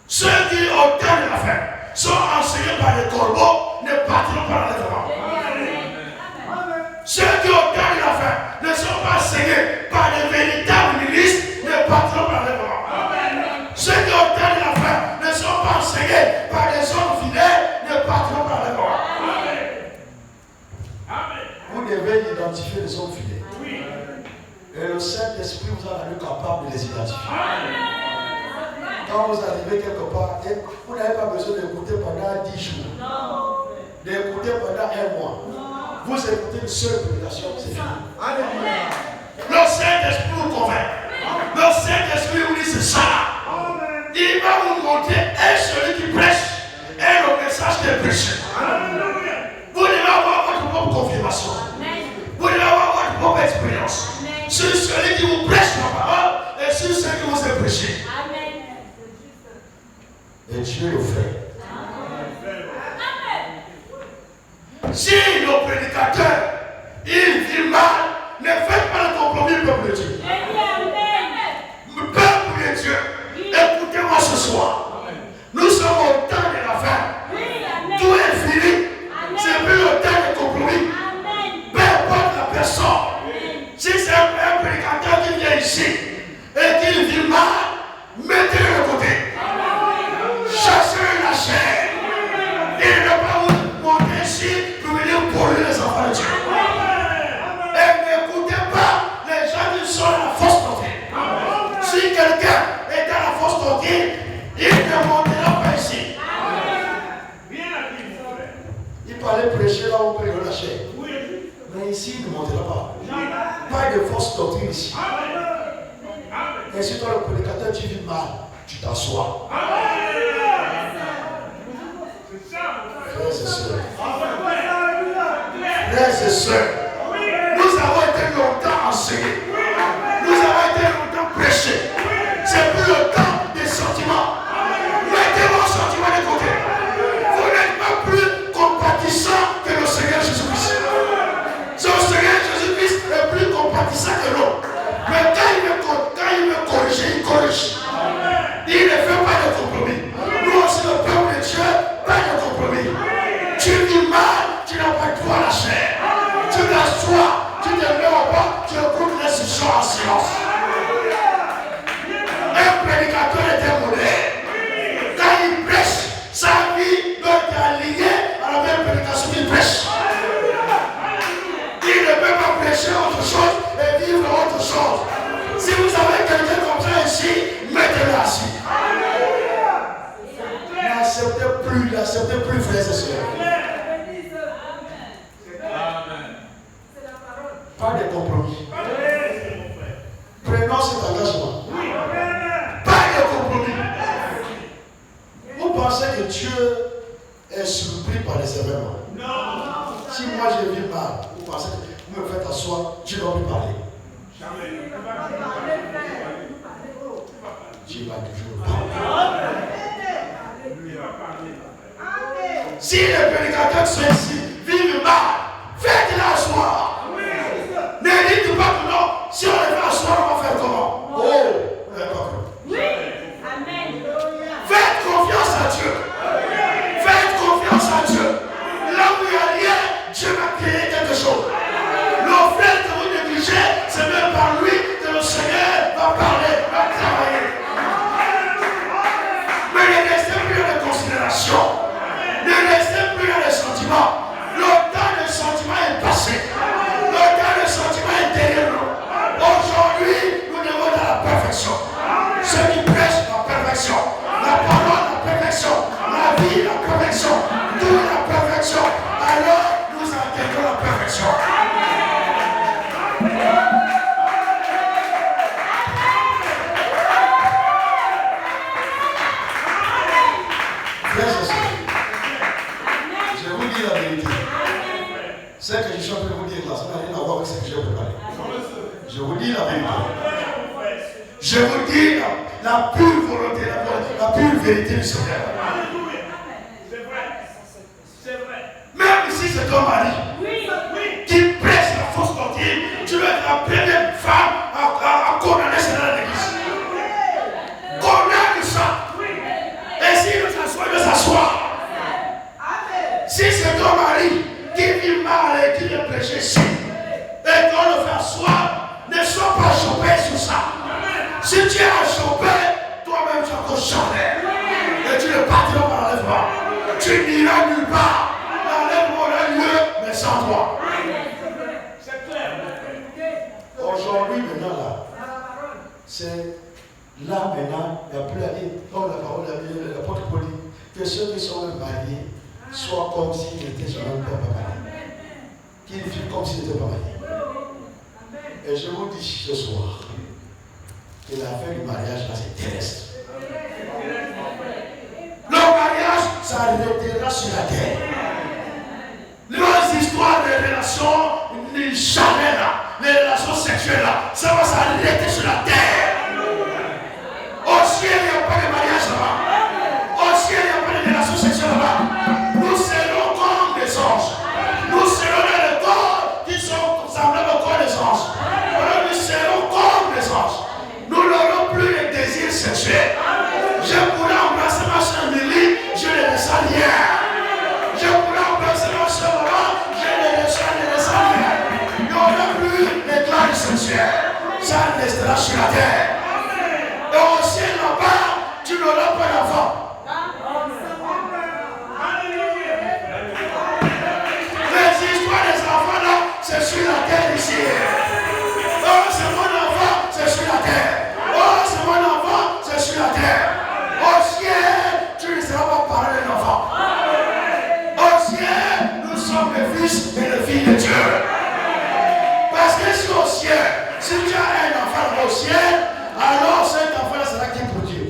Ceux qui au temps de la fin sont enseignés par les corbeaux ne partiront pas dans l'enlèvement. Ceux qui au temps de la fin ne sont pas enseignés par les véritables ministres ne partiront pas dans l'enlèvement. Ceux qui au temps de la fin ne sont pas enseignés par les hommes fidèles ne partiront pas dans l'enlèvement. Vous devez identifier les hommes fidèles. Et le Saint-Esprit vous a rendu capable de les identifier. Quand vous arrivez quelque part, vous n'avez pas besoin d'écouter pendant 10 jours. D'écouter pendant 1 mois. Vous écoutez une seule prédication, c'est fini. Le Saint-Esprit vous convainc. Le Saint-Esprit vous dit c'est ça. Il va vous montrer un celui qui prêche et le message qui est prêché. Vous devez avoir votre propre confirmation. Vous devez avoir votre propre expérience. Sur celui qui vous prêche la parole et sur celui qui vous est prêché. Et Dieu le fait. Si le prédicateur, il vit mal, ne faites pas le compromis, peuple de Dieu. Peuple de Dieu, écoutez-moi ce soir. Nous sommes au temps de la fin. Tout est fini. C'est plus le temps de compromis. Peu importe la personne. Si c'est un prédicateur qui vient ici et qui vit mal, mettez-le de côté. Chassez la chair. Il ne va pas vous monter ici pour venir polluer les enfants de Dieu. Et n'écoutez pas les gens qui sont dans la fausse doctrine. Si quelqu'un est dans la fausse doctrine, il ne montera pas ici. Il parlait prêcher là où on peut le lâcher. Mais ici, il ne montera pas. Pas de fausse doctrine ici. Et si toi, le prédicateur, tu vis mal, tu t'assois. Frères et sœurs. Frères et sœurs. Nous avons été longtemps enseignés. Nous avons été longtemps prêchés. C'est plus le temps des sentiments. Mettez vos sentiments de côté. Vous n'êtes pas plus compatissant que le Seigneur Jésus-Christ. Le Seigneur Jésus-Christ est plus compatissant que l'autre. Mais quand il me corrige, il corrige. Il ne fait pas de compromis. Nous aussi, le peuple de Dieu, pas de compromis. Tu vis mal, tu n'as pas droit à la chair. Tu t'assois, tu te mets au bas, tu écoutes l'instruction en silence. Un prédicateur est un modèle. Quand il prêche, sa vie doit être alignée à la même prédication qu'il prêche. Il ne peut pas prêcher autre chose et vivre autre chose. Si vous avez quelqu'un comme ça ici, mettez-le assis. N'acceptez plus, frères et sœurs. Pas de compromis. Prenons cet engagement. Pas de compromis. Vous pensez que Dieu est surpris par les événements? Non. Si moi je vis mal, vous pensez que vous me faites asseoir, Dieu ne va plus parler. Dieu va toujours parler. Si les prédicateurs sont ici, vivent mal, faites-les asseoir. Ne dites pas que non, si on les fait asseoir, on va faire comment? Oh, vous n'avez pas cru. Oui. Amen. Faites confiance à Dieu. Faites confiance à Dieu. Là où il n'y a rien, Dieu va créer quelque chose. L'offre que vous négligez, c'est même par lui que le Seigneur va parler, va travailler. Mais ne restez plus dans les considérations. Ne restez plus dans les sentiments. Le temps des sentiments est passé. Le temps des sentiments est derrière nous. Aujourd'hui, nous devons dans la perfection. Ceux qui prêchent la perfection. La parole, la perfection. La vie, la perfection. Tout la perfection. Alors, nous accueillons la perfection. je suis en train de vous dire là, ça n'a rien à voir avec ce que j'ai préparé. Je vous dis la vérité. Je vous dis la pure volonté, la pure vérité du Seigneur. Même si c'est ton mari qui prêche la fausse doctrine, tu dois être la première femme à condamner cela dans l'église. Condamne ça. Et s'il veut s'asseoir, il veut s'asseoir. Si c'est ton mari qui vit mal et qui vient prêcher ici, et qu'on le fait asseoir, ne sois pas chopé sur ça. Si tu es chopé, toi-même tu es encore charnel. Et tu ne partiras pas l'enlèvement. Tu n'iras nulle part. L'enlèvement aura lieu, mais sans toi. Aujourd'hui, maintenant, là, c'est là, maintenant, il n'y a plus à dire, comme la parole de l'apôtre Paul dit, que ceux qui sont mariés soient comme s'ils n'étaient jamais pas mariés. Qu'ils vivent comme s'ils n'étaient pas mariés. Et je vous dis ce soir que l'affaire du mariage, là, c'est terrestre. Le mariage s'arrêtera sur la terre. Les histoires de relations, jamais là, les relations sexuelles là, ça va s'arrêter sur la terre. Au ciel, il n'y a pas de mariage là-bas. Au ciel, il n'y a pas de relations sexuelles là-bas. Nous serons comme des anges. Nous serons dans les corps qui sont semblables au corps des anges. Alors nous serons comme des anges. Nous n'aurons plus de désirs sexuels. Je pourrais embrasser ma soeur Milly, je ne ressens rien. Je pourrais embrasser ma soeur Laurent, je ne ressens rien. Il n'y aura plus d'éclat sexuel. Ça restera sur la terre. Et au ciel là-bas, tu n'auras pas d'enfant. Les histoires des enfants là, c'est sur la terre ici. Oh, c'est mon enfant, c'est sur la terre. Oh, c'est mon enfant, c'est sur la terre. Au ciel, tu ne seras pas parler d'un enfant. Au ciel, nous sommes les fils et les filles de Dieu. Parce que si au ciel, si tu as un enfant au ciel, alors cet enfant sera qui pour Dieu.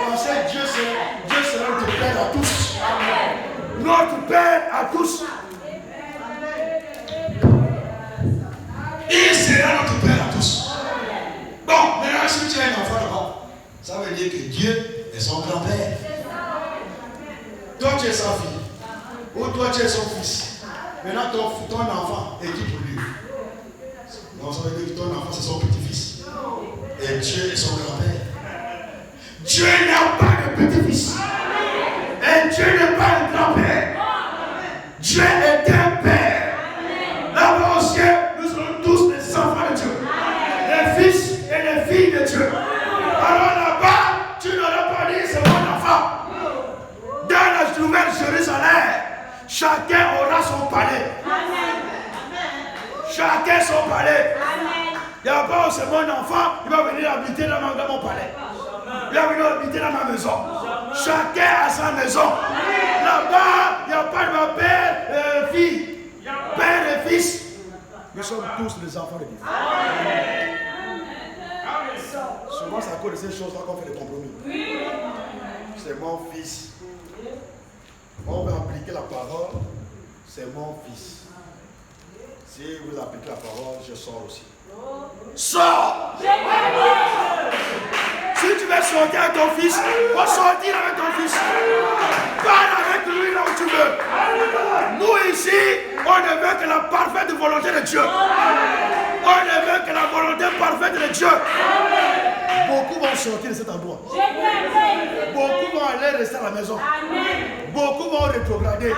Pensez que Dieu sera notre Père à tous. Notre Père à tous. Il sera notre Père à tous. Bon, maintenant si tu as un enfant là-bas, ça veut dire que Dieu est son grand-père. Toi tu es sa fille. Ou toi tu es son fils. Maintenant ton enfant est qui pour lui? Non, ça veut dire que ton enfant c'est son petit-fils. Et Dieu est son grand-père. Dieu n'a pas de petit-fils. Et Dieu n'est pas un grand-père. Dieu est un père. Là-bas au ciel, nous sommes tous les enfants de Dieu. Les fils et les filles de Dieu. Alors là-bas, tu n'auras pas dit c'est mon enfant. Dans la nouvelle Jérusalem, chacun aura son palais. Chacun son palais. Il n'y a pas c'est mon enfant, il va venir habiter dans mon palais. Il va venir habiter dans ma maison. Chacun a sa maison. Là-bas, il n'y a pas de père, fille, père et fils. Nous sommes tous les enfants de Dieu. Souvent, c'est à cause de ces choses-là qu'on fait des compromis. C'est mon fils. On va appliquer la parole. C'est mon fils. Si vous appliquez la parole, je sors aussi. Sors! Si tu veux sortir avec ton fils, va sortir avec ton fils. Parle avec lui là où tu veux. Nous ici, on ne veut que la parfaite volonté de Dieu. On ne veut que la volonté parfaite de Dieu. Beaucoup vont sortir de cet endroit. Beaucoup vont aller rester à la maison. Beaucoup vont rétrograder.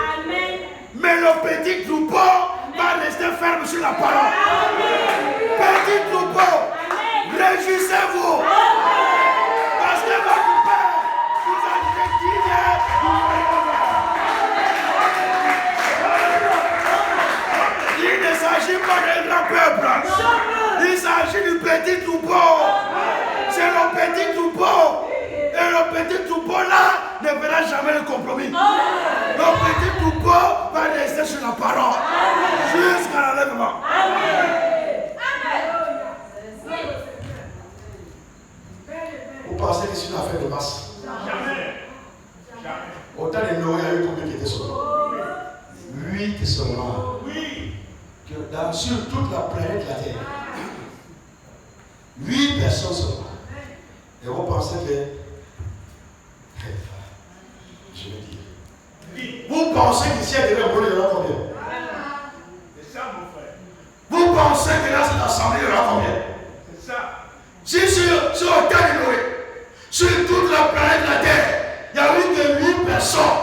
Mais le petit troupeau va rester ferme sur la parole. Petit troupeau, réjouissez-vous. Parce que votre Père vous a dit il ne s'agit pas d'un grand peuple. Il s'agit du petit troupeau. C'est le petit troupeau. Et le petit troupeau là ne verra jamais le compromis. Le petit troupeau va rester sur la parole jusqu'à l'enlèvement. Vous pensez que c'est une affaire de masse? Jamais. Autant de Noé, il y a eu combien qui étaient sauvés? 8 qui sont seulement que sur toute la planète la Terre, 8 personnes seulement. Et vous pensez que... Je vais dire. Vous pensez qu'ici, il y a des brûlés, il y en a combien? C'est ça, mon frère. Vous pensez que dans cette assemblée, il y en a combien? C'est ça. Si sur le cas de Noé, sur toute la planète la Terre, il y a eu que 8 personnes.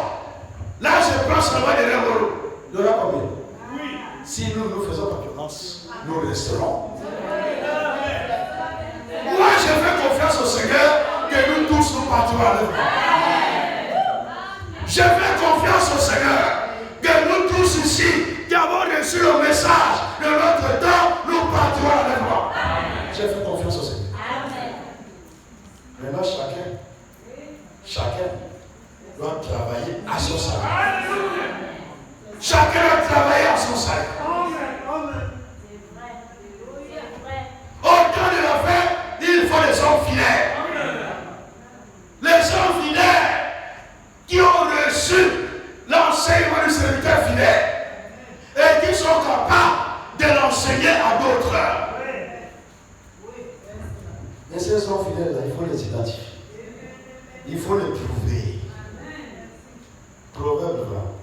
Là, je prends seulement des rémolos. Il y en a combien? Oui. Si nous faisons confiance, nous resterons. Moi, je fais confiance au Seigneur que nous tous nous partirons à l'œuvre. Je fais confiance au Seigneur que nous tous ici, qui avons reçu le message de notre temps, nous partirons à l'œuvre. Je fais confiance au Seigneur. Maintenant, chacun doit travailler à son salaire. Chacun doit travailler à son salaire. Au temps de la fin, il faut des hommes fidèles. Les hommes fidèles qui ont reçu l'enseignement du serviteur fidèle et qui sont capables de l'enseigner à d'autres. Mais ces hommes fidèles-là, il faut les identifier. Il faut les trouver. Proverbe 20.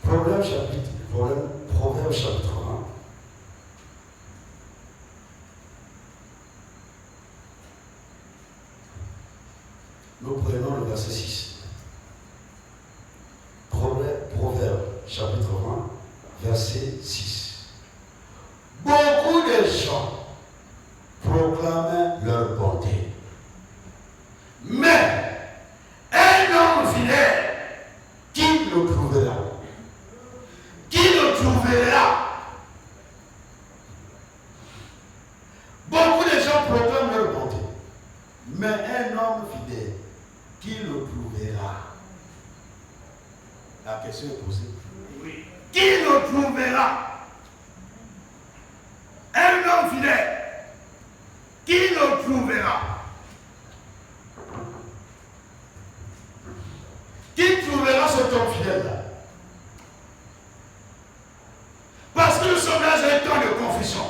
Proverbe chapitre 1. Nous prenons le verset 6. Proverbe chapitre 1, verset 6. Beaucoup de gens proclament leur bonté. Mais un homme fidèle, qui le trouvera? Qui le trouvera? Beaucoup de gens proclament leur bonté. Mais un homme fidèle, qui le trouvera? La question est posée. Oui. Qui le trouvera? Un homme fidèle, qui le trouvera? Qui trouvera cet homme fidèle-là? Parce que nous sommes dans un temps de confusion,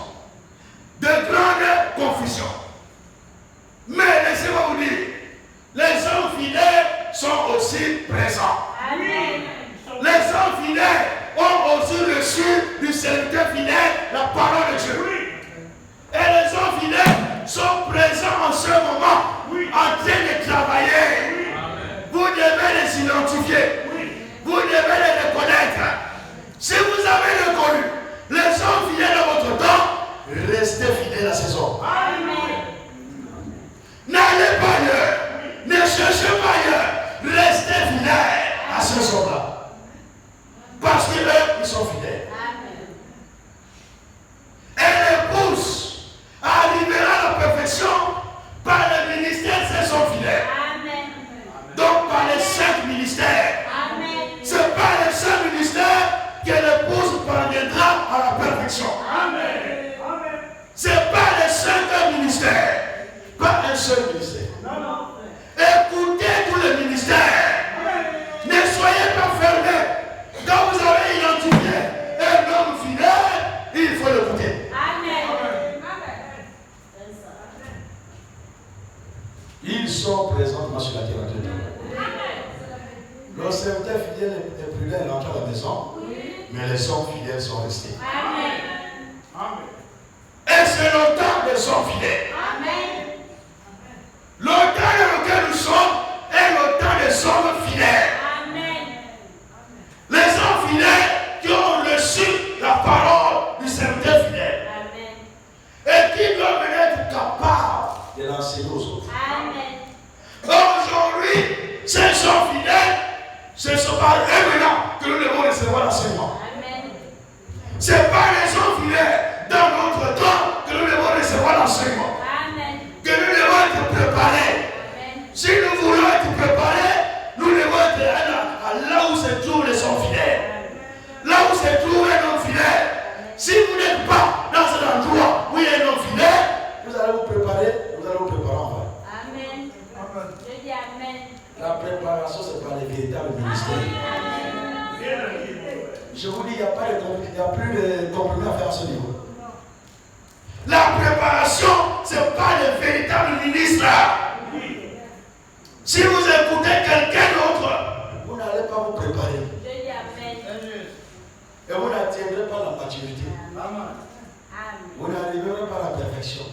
de grande confusion. Mais laissez-moi vous dire, les hommes fidèles sont aussi présents. Amen. Les hommes fidèles ont aussi reçu du serviteur fidèle la parole de Dieu. Oui. Et les hommes fidèles sont présents en ce moment, oui, en train de travailler. Oui. Vous devez les identifier. Oui. Vous devez les reconnaître. Si vous avez reconnu les hommes fidèles de votre temps, restez fidèles à ces hommes. Amen. N'allez pas ailleurs. Ne cherchez pas ailleurs. Restez fidèles à ces hommes-là. Parce qu'eux, ils sont fidèles. Amen. Et l'épouse arrivera à la perfection par le ministère de ces hommes fidèles. Amen. Donc par les 5 ministères. Amen. C'est par les 5 ministères que l'épouse parviendra à la perfection. Amen. Amen. C'est pas les 5 ministères, pas un seul ministère. Non, non. Écoutez tous les ministères. Amen. Ne soyez pas fermés. Quand vous avez identifié un homme fidèle, il faut l'écouter. Amen. Amen. Ils sont présentement sur la terre de Dieu. Le serviteur fidèle est plus là, il entre à la maison. Mais les hommes fidèles sont restés. Amen. Amen. Et c'est le temps des hommes fidèles. Amen. Le temps dans lequel nous sommes est le temps des hommes fidèles. Amen. Les hommes fidèles qui ont reçu la parole du serviteur fidèle. Amen. Et qui doivent être capables de l'enseigner aux autres. Amen. Aujourd'hui, ces gens fidèles, ce ne sont pas eux maintenant que nous devons recevoir l'enseignement. Amen. Ce n'est pas les gens fidèles dans notre temps que nous devons recevoir l'enseignement. Amen. Que nous devons être préparés. Amen. Si nous voulons être préparés, nous devons être là où se trouvent les gens fidèles. Là où se trouve un homme fidèle. Si vous n'êtes pas dans cet endroit où il y a un homme fidèle, vous allez vous préparer en vain. Amen. Je dis Amen. La préparation, c'est pas les véritables ministères. Je vous dis, il n'y a plus de compromis à faire à ce niveau. La préparation, ce n'est pas les véritables ministres. Si vous écoutez quelqu'un d'autre, vous n'allez pas vous préparer. Je dis Amen. Et vous n'atteindrez pas la maturité. Amen. Vous n'arriverez pas à la perfection.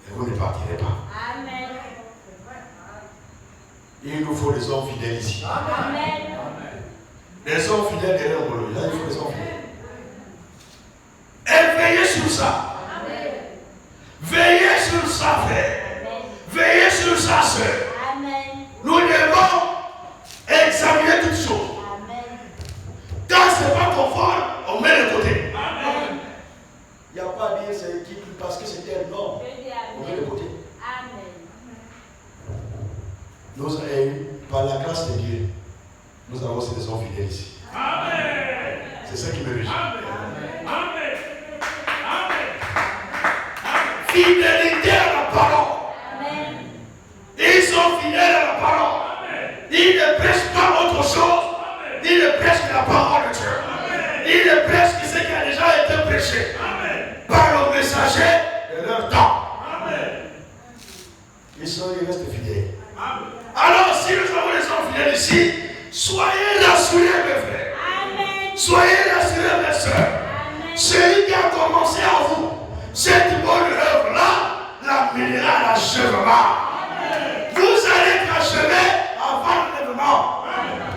Et vous ne partirez pas. Amen. Il nous faut des hommes fidèles ici. Amen. Des hommes fidèles derrière moi. Là, il faut des hommes fidèles. Et veillez sur ça. Amen. Veillez sur ça, frère. Amen. Veillez sur ça, soeur. Amen. Nous devons examiner toutes choses. Amen. Quand ce n'est pas conforme, on met de côté. Amen. Il n'y a pas à dire c'est qui parce que c'était un homme. Je dis On met de Amen. côté. Amen. Nous, par la grâce de Dieu, nous avons aussi des hommes fidèles ici. Amen. C'est ça qui me réjouit. Amen. Amen. Amen. Fidélité à la parole. Amen. Ils sont fidèles à la parole. Ils ne prêchent pas autre chose. Ils ne prêchent que la parole de Dieu. Ils ne prêchent que ce qui a déjà été prêché par le messager de leur temps. Ils restent fidèles. Alors, si nous avons des gens fidèles ici, soyez rassurés, mes frères. Amen. Soyez rassurés, mes soeurs. Amen. Celui qui a commencé à vous, cette bonne œuvre-là, l'amènera à l'achèvement. Vous allez être achevés avant l'enlèvement.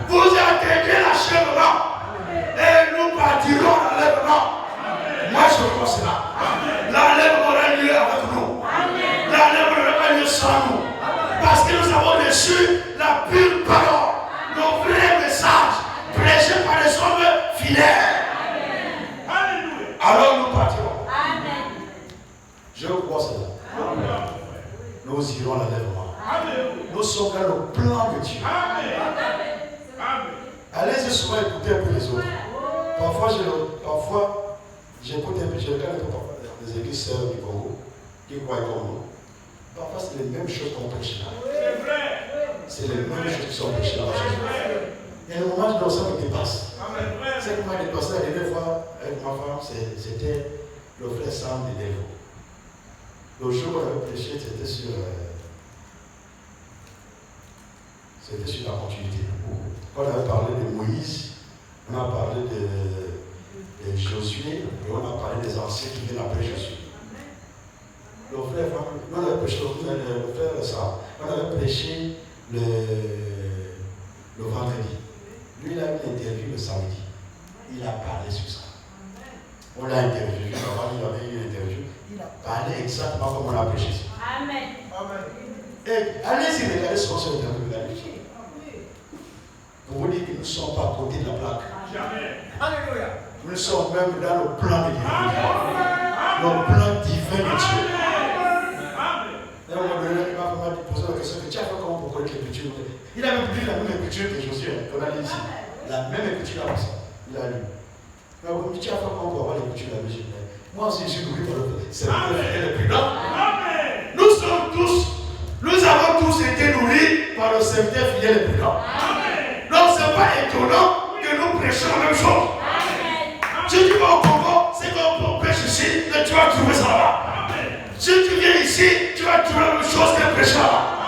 Vous atteindrez l'achèvement. Et nous partirons à l'enlèvement. Moi, je crois cela. L'enlèvement aura lieu avec nous. L'enlèvement aura lieu sans nous. Parce que nous avons reçu la pure parole, le vrai message, prêché par les hommes fidèles. Alors nous partirons. Amen. Je crois cela. Nous irons à l'enlèvement. Nous sommes dans le plan de Dieu. Allez-y souvent écouter un peu les autres. Parfois, j'écoute un peu, je regarde un peu parfois les églises sœurs du Congo qui croient comme nous. Parfois, c'est les mêmes choses qu'on prêche là. C'est vrai. C'est les mêmes choses qui sont prêchées là. Il y a un moment où ça me dépasse. Ce qui m'a dépassé la dernière fois avec ma femme, c'était le frère Sam de Devo. Le jour qu'on avait prêché, c'était sur la continuité. Quand on avait parlé de Moïse, on a parlé de Josué, et on a parlé des anciens qui viennent après Josué. Le frère, on avait prêché le frère Sam, on avait prêché le vendredi. Lui, il a eu une interview le samedi. Il a parlé sur ça. On l'a interviewé, avant il avait eu une interview. Il a parlé exactement comme on a prêché ça. Amen. Et allez-y regarder ce qu'on s'est interviewé. Pour vous dire que nous ne sommes pas à côté de la plaque. Jamais. Alléluia. Nous sommes même dans le plan de Dieu. Le plan divin de Dieu. À un moment donné, il m'a posé la question que tu as fait comment pour connaître l'écriture. Il a même lu la même écriture que Josué, qu'on a lu ici. La même écriture là ça. Il a lu. Mais vous me dites, tu as fait comment pour avoir l'écriture là dessus. Moi aussi, je suis nourri par le c'est le prudent. Nous avons tous été nourris par le serviteur fidèle et prudent. Donc, ce n'est pas étonnant que nous prêchions la même chose. Si tu vas au Congo, c'est qu'on prêche ici, et tu vas trouver ça là-bas. Si tu viens ici, tu vas trouver la même chose que prêcher là-bas.